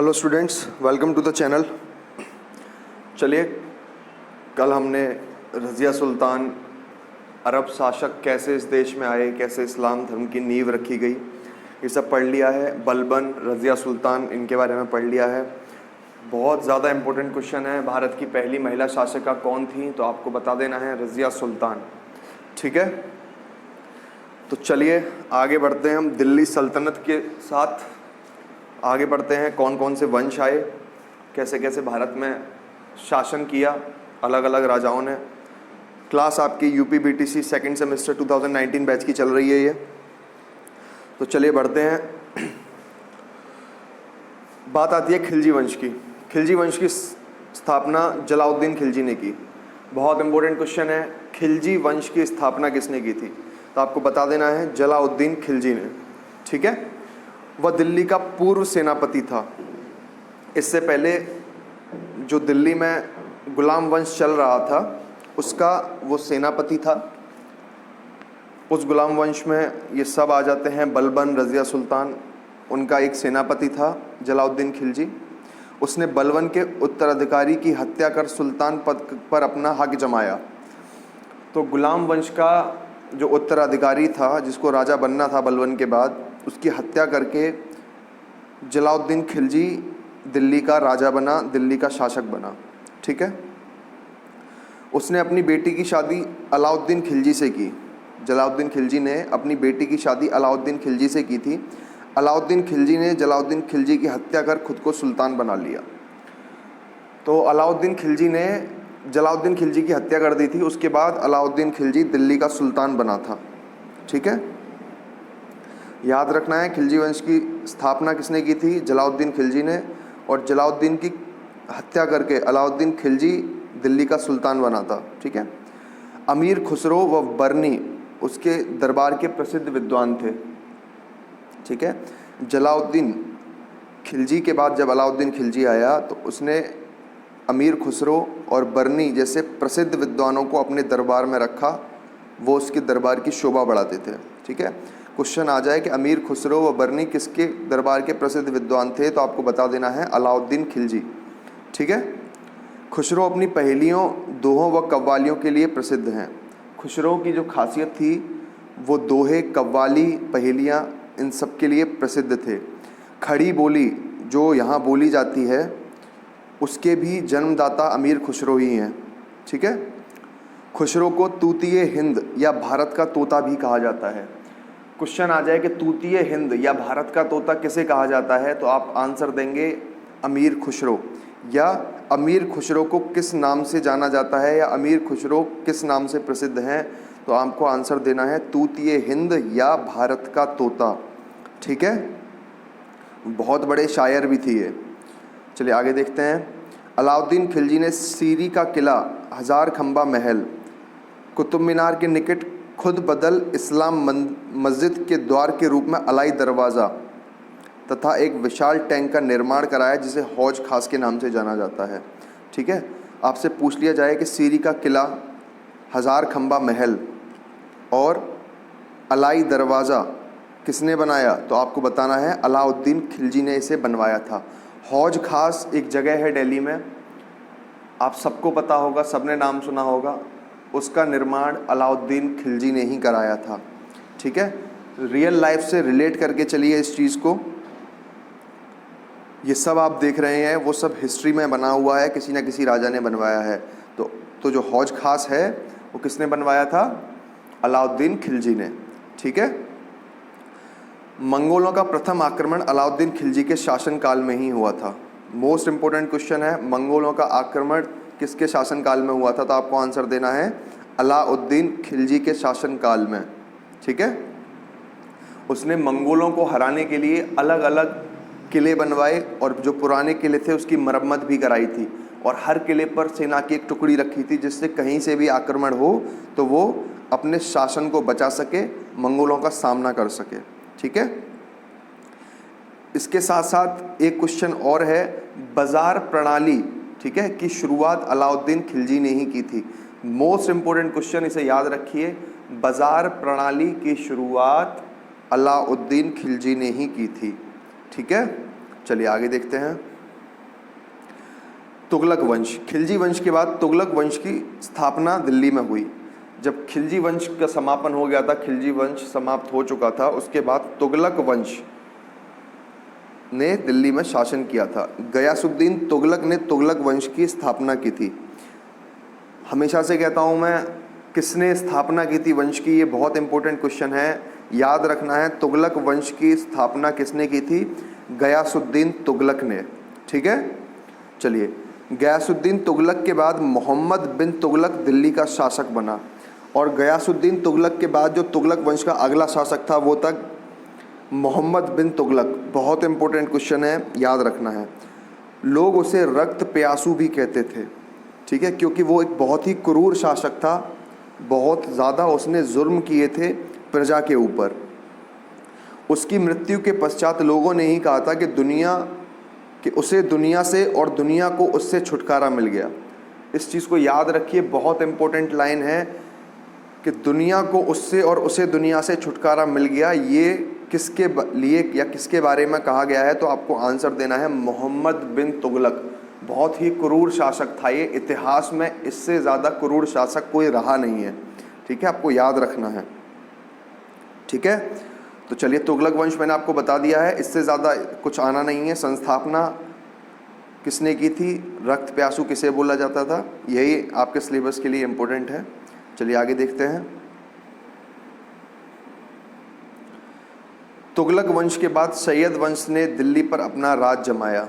Hello students, welcome to the channel. चलिए, कल हमने रज़िया सुल्तान, अरब शासक कैसे इस देश में आए, कैसे इस्लाम धर्म की नींव रखी गई, ये सब पढ़ लिया है। बलबन, रज़िया सुल्तान, इनके बारे में पढ़ लिया है। बहुत ज़्यादा इम्पोर्टेंट क्वेश्चन है, भारत की पहली महिला शासिका कौन थी, तो आपको बता देना है रज़िया सुल्तान। ठीक है, तो चलिए आगे बढ़ते हैं। हम दिल्ली सल्तनत के साथ आगे बढ़ते हैं। कौन कौन से वंश आए, कैसे कैसे भारत में शासन किया अलग अलग राजाओं ने। क्लास आपकी यूपीबीटीसी सेकंड सेमेस्टर 2019 बैच की चल रही है ये। तो चलिए बढ़ते हैं। बात आती है खिलजी वंश की। खिलजी वंश की स्थापना जलालुद्दीन खिलजी ने की। बहुत इंपॉर्टेंट क्वेश्चन है, खिलजी वंश की स्थापना किसने की थी, तो आपको बता देना है जलालुद्दीन खिलजी ने। ठीक है, वह दिल्ली का पूर्व सेनापति था। इससे पहले जो दिल्ली में गुलाम वंश चल रहा था उसका वो सेनापति था। उस गुलाम वंश में ये सब आ जाते हैं। बलबन, रज़िया सुल्तान, उनका एक सेनापति था जलालुद्दीन खिलजी। उसने बलबन के उत्तराधिकारी की हत्या कर सुल्तान पद पर अपना हक जमाया। तो गुलाम वंश का जो उत्तराधिकारी था, जिसको राजा बनना था बलबन के बाद, उसकी हत्या करके जलालुद्दीन खिलजी दिल्ली का राजा बना, दिल्ली का शासक बना। ठीक है, उसने अपनी बेटी की शादी अलाउद्दीन खिलजी से की। जलालुद्दीन खिलजी ने अपनी बेटी की शादी अलाउद्दीन खिलजी से की थी। अलाउद्दीन खिलजी ने जलालुद्दीन खिलजी की हत्या कर खुद को सुल्तान बना लिया। तो अलाउद्दीन खिलजी ने जलालुद्दीन खिलजी की हत्या कर दी थी। उसके बाद अलाउद्दीन खिलजी दिल्ली का सुल्तान बना था। ठीक है, याद रखना है खिलजी वंश की स्थापना किसने की थी, जलालुद्दीन खिलजी ने। और जलालुद्दीन की हत्या करके अलाउद्दीन खिलजी दिल्ली का सुल्तान बना था। ठीक है, अमीर खुसरो व बरनी उसके दरबार के प्रसिद्ध विद्वान थे। ठीक है, जलालुद्दीन खिलजी के बाद जब अलाउद्दीन खिलजी आया तो उसने अमीर खुसरो और बरनी जैसे प्रसिद्ध विद्वानों को अपने दरबार में रखा। वो उसके दरबार की शोभा बढ़ाते थे। ठीक है, क्वेश्चन आ जाए कि अमीर खुसरो व बरनी किसके दरबार के प्रसिद्ध विद्वान थे, तो आपको बता देना है अलाउद्दीन खिलजी। ठीक है, खुसरो अपनी पहेलियों, दोहों व कव्वालियों के लिए प्रसिद्ध हैं। खुसरो की जो खासियत थी वो दोहे, कव्वाली, पहेलियाँ, इन सब के लिए प्रसिद्ध थे। खड़ी बोली जो यहाँ बोली जाती है उसके भी जन्मदाता अमीर खुसरो ही हैं। ठीक है, खुसरो को तूतीय हिंद या भारत का तोता भी कहा जाता है। क्वेश्चन आ जाए कि तूतीय हिंद या भारत का तोता किसे कहा जाता है, तो आप आंसर देंगे अमीर खुसरो। या अमीर खुसरो को किस नाम से जाना जाता है, या अमीर खुसरो किस नाम से प्रसिद्ध हैं, तो आपको आंसर देना है तूतीय हिंद या भारत का तोता। ठीक है, बहुत बड़े शायर भी थे ये। चलिए आगे देखते हैं। अलाउद्दीन खिलजी ने सीरी का किला, हजार खंबा महल, कुतुब मीनार के निकट खुद बदल इस्लाम मस्जिद के द्वार के रूप में अलाई दरवाज़ा तथा एक विशाल टैंक का निर्माण कराया जिसे हौज खास के नाम से जाना जाता है। ठीक है, आपसे पूछ लिया जाए कि सीरी का किला, हजार खंबा महल और अलाई दरवाज़ा किसने बनाया, तो आपको बताना है अलाउद्दीन खिलजी ने इसे बनवाया था। हौज खास एक जगह है दिल्ली में, आप सबको पता होगा, सबने नाम सुना होगा। उसका निर्माण अलाउद्दीन खिलजी ने ही कराया था। ठीक है, रियल लाइफ से रिलेट करके चलिए इस चीज़ को। ये सब आप देख रहे हैं वो सब हिस्ट्री में बना हुआ है, किसी न किसी राजा ने बनवाया है। तो जो हौज खास है वो किसने बनवाया था, अलाउद्दीन खिलजी ने। ठीक है, मंगोलों का प्रथम आक्रमण अलाउद्दीन खिलजी के शासनकाल में ही हुआ था। मोस्ट इंपोर्टेंट क्वेश्चन है, मंगोलों का आक्रमण किसके शासनकाल में हुआ था, तो आपको आंसर देना है अलाउद्दीन खिलजी के शासनकाल में। ठीक है, उसने मंगोलों को हराने के लिए अलग अलग किले बनवाए और जो पुराने किले थे उसकी मरम्मत भी कराई थी। और हर किले पर सेना की एक टुकड़ी रखी थी जिससे कहीं से भी आक्रमण हो तो वो अपने शासन को बचा सके, मंगोलों का सामना कर सके। ठीक है, इसके साथ साथ एक क्वेश्चन और है, बाजार प्रणाली, ठीक है, की शुरुआत अलाउद्दीन खिलजी ने ही की थी। मोस्ट इंपोर्टेंट क्वेश्चन, इसे याद रखिए, बाजार प्रणाली की शुरुआत अलाउद्दीन खिलजी ने ही की थी। ठीक है, चलिए आगे देखते हैं। तुगलक वंश, खिलजी वंश के बाद तुगलक वंश की स्थापना दिल्ली में हुई। जब खिलजी वंश का समापन हो गया था, खिलजी वंश समाप्त हो चुका था, उसके बाद तुगलक वंश ने दिल्ली में शासन किया था। गयासुद्दीन तुगलक ने तुगलक वंश की स्थापना की थी। हमेशा से कहता हूँ मैं, किसने स्थापना की थी वंश की, ये बहुत इंपॉर्टेंट क्वेश्चन है, याद रखना है। तुगलक वंश की स्थापना किसने की थी? गयासुद्दीन तुगलक ने। ठीक है, चलिए। गयासुद्दीन तुगलक के बाद मोहम्मद बिन तुगलक दिल्ली का शासक बना, और गयासुद्दीन तुगलक के बाद जो तुगलक वंश का अगला शासक था वो था मोहम्मद बिन तुगलक। बहुत इंपॉर्टेंट क्वेश्चन है, याद रखना है। लोग उसे रक्त प्यासू भी कहते थे, ठीक है, क्योंकि वो एक बहुत ही क्रूर शासक था, बहुत ज़्यादा उसने जुल्म किए थे प्रजा के ऊपर। उसकी मृत्यु के पश्चात लोगों ने ही कहा था कि उसे दुनिया से और दुनिया को उससे छुटकारा मिल गया। इस चीज़ को याद रखिए, बहुत इंपॉर्टेंट लाइन है कि दुनिया को उससे और उसे दुनिया से छुटकारा मिल गया। ये किसके लिए या किसके बारे में कहा गया है? तो आपको आंसर देना है मोहम्मद बिन तुगलक। बहुत ही क्रूर शासक था ये, इतिहास में इससे ज़्यादा क्रूर शासक कोई रहा नहीं है। ठीक है, आपको याद रखना है। ठीक है, तो चलिए, तुगलक वंश मैंने आपको बता दिया है, इससे ज़्यादा कुछ आना नहीं है। संस्थापना किसने की थी? रक्त प्यासू किसे बोला जाता था? यही आपके सिलेबस के लिए इम्पोर्टेंट है। चलिए आगे देखते हैं। तुगलक वंश के बाद सैयद वंश ने दिल्ली पर अपना राज जमाया।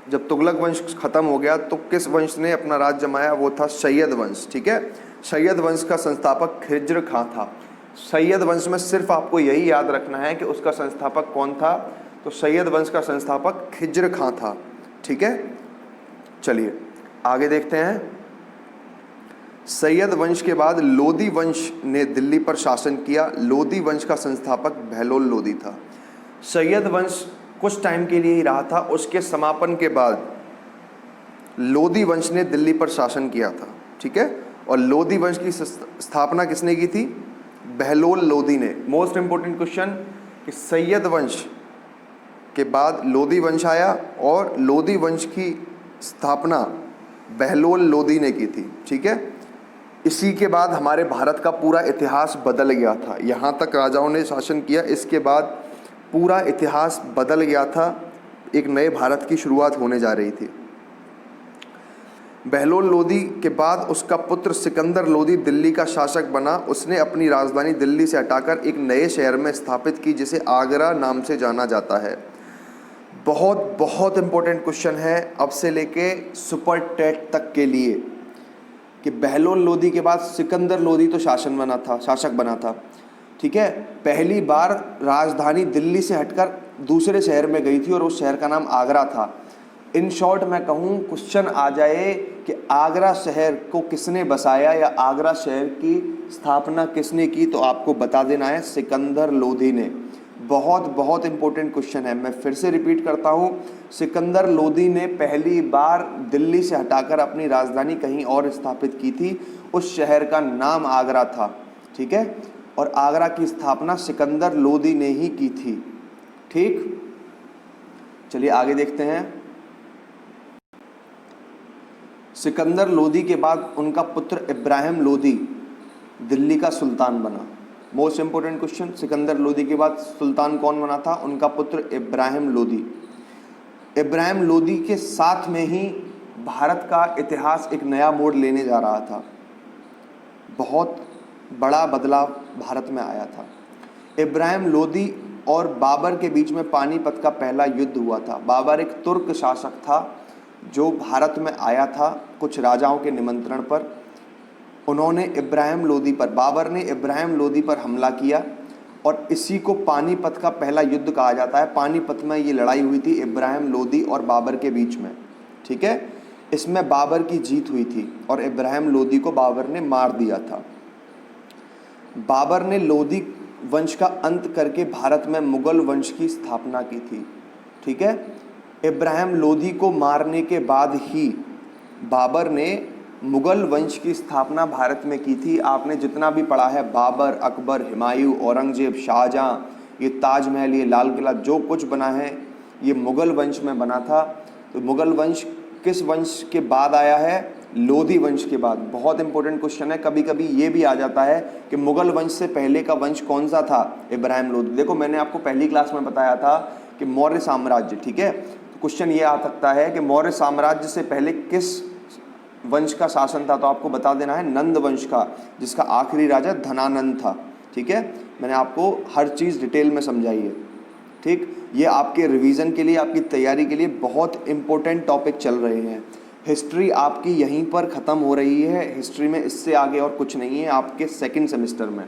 जब तुगलक वंश खत्म हो गया तो किस वंश ने अपना राज जमाया? वो था सैयद वंश। ठीक है, सैयद वंश का संस्थापक खिज्र खां था। सैयद वंश में सिर्फ आपको यही याद रखना है कि उसका संस्थापक कौन था। तो सैयद वंश का संस्थापक खिज्र खां था। ठीक है, चलिए आगे देखते हैं। सैयद वंश के बाद लोदी वंश ने दिल्ली पर शासन किया। लोदी वंश का संस्थापक बहलोल लोदी था। सैयद वंश कुछ टाइम के लिए ही रहा था, उसके समापन के बाद लोदी वंश ने दिल्ली पर शासन किया था। ठीक है, और लोदी वंश की स्थापना किसने की थी? बहलोल लोदी ने। मोस्ट इंपोर्टेंट क्वेश्चन कि सैयद वंश के बाद लोदी वंश आया और लोदी वंश की स्थापना बहलोल लोदी ने की थी। ठीक है, इसी के बाद हमारे भारत का पूरा इतिहास बदल गया था। यहाँ तक राजाओं ने शासन किया, इसके बाद पूरा इतिहास बदल गया था। एक नए भारत की शुरुआत होने जा रही थी। बहलोल लोदी के बाद उसका पुत्र सिकंदर लोदी दिल्ली का शासक बना। उसने अपनी राजधानी दिल्ली से हटाकर एक नए शहर में स्थापित की जिसे आगरा नाम से जाना जाता है। बहुत बहुत इंपॉर्टेंट क्वेश्चन है अब से लेके सुपर टेट तक के लिए कि बहलोल लोदी के बाद सिकंदर लोदी तो शासक बना था। ठीक है, पहली बार राजधानी दिल्ली से हटकर दूसरे शहर में गई थी और उस शहर का नाम आगरा था। इन शॉर्ट मैं कहूँ, क्वेश्चन आ जाए कि आगरा शहर को किसने बसाया या आगरा शहर की स्थापना किसने की, तो आपको बता देना है सिकंदर लोदी ने। बहुत बहुत इंपॉर्टेंट क्वेश्चन है। मैं फिर से रिपीट करता हूँ, सिकंदर लोदी ने पहली बार दिल्ली से हटाकर अपनी राजधानी कहीं और स्थापित की थी। उस शहर का नाम आगरा था। ठीक है, और आगरा की स्थापना सिकंदर लोदी ने ही की थी। ठीक, चलिए आगे देखते हैं। सिकंदर लोदी के बाद उनका पुत्र इब्राहिम लोदी दिल्ली का सुल्तान बना। Most important question, Sikandar Lodi के बाद सुल्तान कौन बना था? उनका पुत्र इब्राहिम लोदी। इब्राहिम लोदी के साथ में ही भारत का इतिहास एक नया मोड़ लेने जा रहा था। बहुत बड़ा बदलाव भारत में आया था। इब्राहिम लोदी और बाबर के बीच में पानीपत का पहला युद्ध हुआ था। बाबर एक तुर्क शासक था जो भारत में आया था कुछ राजाओं के निमंत्रण पर। उन्होंने बाबर ने इब्राहिम लोदी पर हमला किया और इसी को पानीपत का पहला युद्ध कहा जाता है। पानीपत में ये लड़ाई हुई थी इब्राहिम लोदी और बाबर के बीच में। ठीक है, इसमें बाबर की जीत हुई थी और इब्राहिम लोदी को बाबर ने मार दिया था। बाबर ने लोदी वंश का अंत करके भारत में मुगल वंश की स्थापना की थी। ठीक है, इब्राहिम लोदी को मारने के बाद ही बाबर ने मुगल वंश की स्थापना भारत में की थी। आपने जितना भी पढ़ा है, बाबर, अकबर, हुमायूं, औरंगजेब, शाहजहां, ये ताजमहल, ये लाल किला, जो कुछ बना है ये मुगल वंश में बना था। तो मुगल वंश किस वंश के बाद आया है? लोधी वंश के बाद। बहुत इंपॉर्टेंट क्वेश्चन है। कभी कभी ये भी आ जाता है कि मुगल वंश से पहले का वंश कौन सा था? इब्राहिम लोधी। देखो मैंने आपको पहली क्लास में बताया था कि मौर्य साम्राज्य, ठीक है, तो क्वेश्चन ये आ सकता है कि मौर्य साम्राज्य से पहले किस वंश का शासन था? तो आपको बता देना है नंद वंश का, जिसका आखिरी राजा धनानंद था। ठीक है, मैंने आपको हर चीज़ डिटेल में समझाई है। ठीक, ये आपके रिवीजन के लिए, आपकी तैयारी के लिए बहुत इंपॉर्टेंट टॉपिक चल रहे हैं। हिस्ट्री आपकी यहीं पर ख़त्म हो रही है। हिस्ट्री में इससे आगे और कुछ नहीं है आपके सेकंड सेमेस्टर में।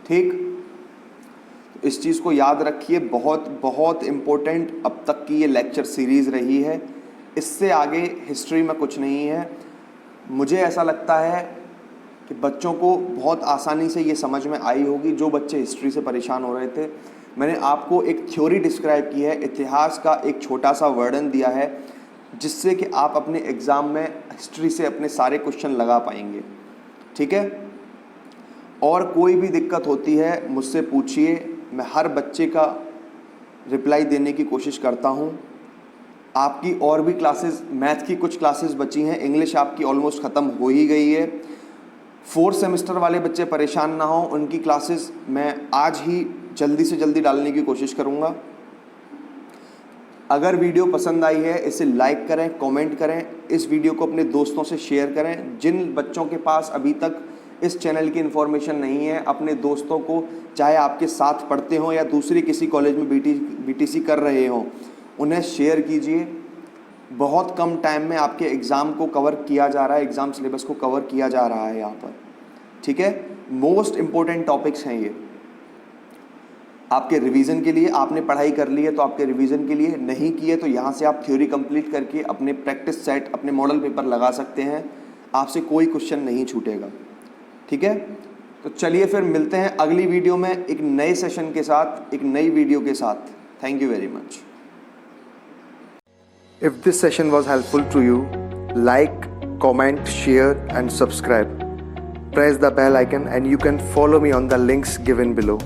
ठीक, तो इस चीज़ को याद रखिए, बहुत बहुत इम्पोर्टेंट अब तक की ये लेक्चर सीरीज़ रही है। इससे आगे हिस्ट्री में कुछ नहीं है। मुझे ऐसा लगता है कि बच्चों को बहुत आसानी से ये समझ में आई होगी, जो बच्चे हिस्ट्री से परेशान हो रहे थे। मैंने आपको एक थ्योरी डिस्क्राइब की है, इतिहास का एक छोटा सा वर्णन दिया है, जिससे कि आप अपने एग्ज़ाम में हिस्ट्री से अपने सारे क्वेश्चन लगा पाएंगे। ठीक है, और कोई भी दिक्कत होती है मुझसे पूछिए, मैं हर बच्चे का रिप्लाई देने की कोशिश करता हूँ। आपकी और भी क्लासेस, मैथ की कुछ क्लासेस बची हैं, इंग्लिश आपकी ऑलमोस्ट ख़त्म हो ही गई है। 4th सेमेस्टर वाले बच्चे परेशान ना हों, उनकी क्लासेस मैं आज ही जल्दी से जल्दी डालने की कोशिश करूँगा। अगर वीडियो पसंद आई है इसे लाइक करें, कमेंट करें, इस वीडियो को अपने दोस्तों से शेयर करें। जिन बच्चों के पास अभी तक इस चैनल की इन्फॉर्मेशन नहीं है, अपने दोस्तों को, चाहे आपके साथ पढ़ते हों या दूसरी किसी कॉलेज में बीटीसी कर रहे हों, उन्हें शेयर कीजिए। बहुत कम टाइम में आपके एग्ज़ाम को कवर किया जा रहा है, एग्ज़ाम सिलेबस को कवर किया जा रहा है यहाँ पर। ठीक है, मोस्ट इम्पोर्टेंट टॉपिक्स हैं ये आपके रिवीजन के लिए। आपने पढ़ाई कर ली है तो आपके रिवीजन के लिए, नहीं की है तो यहाँ से आप थ्योरी कंप्लीट करके अपने प्रैक्टिस सेट, अपने मॉडल पेपर लगा सकते हैं। आपसे कोई क्वेश्चन नहीं छूटेगा। ठीक है, तो चलिए फिर मिलते हैं अगली वीडियो में एक नए सेशन के साथ, एक नई वीडियो के साथ। Thank you very much. If this session was helpful to you, like, comment, share and subscribe. Press the bell icon and you can follow me on the links given below.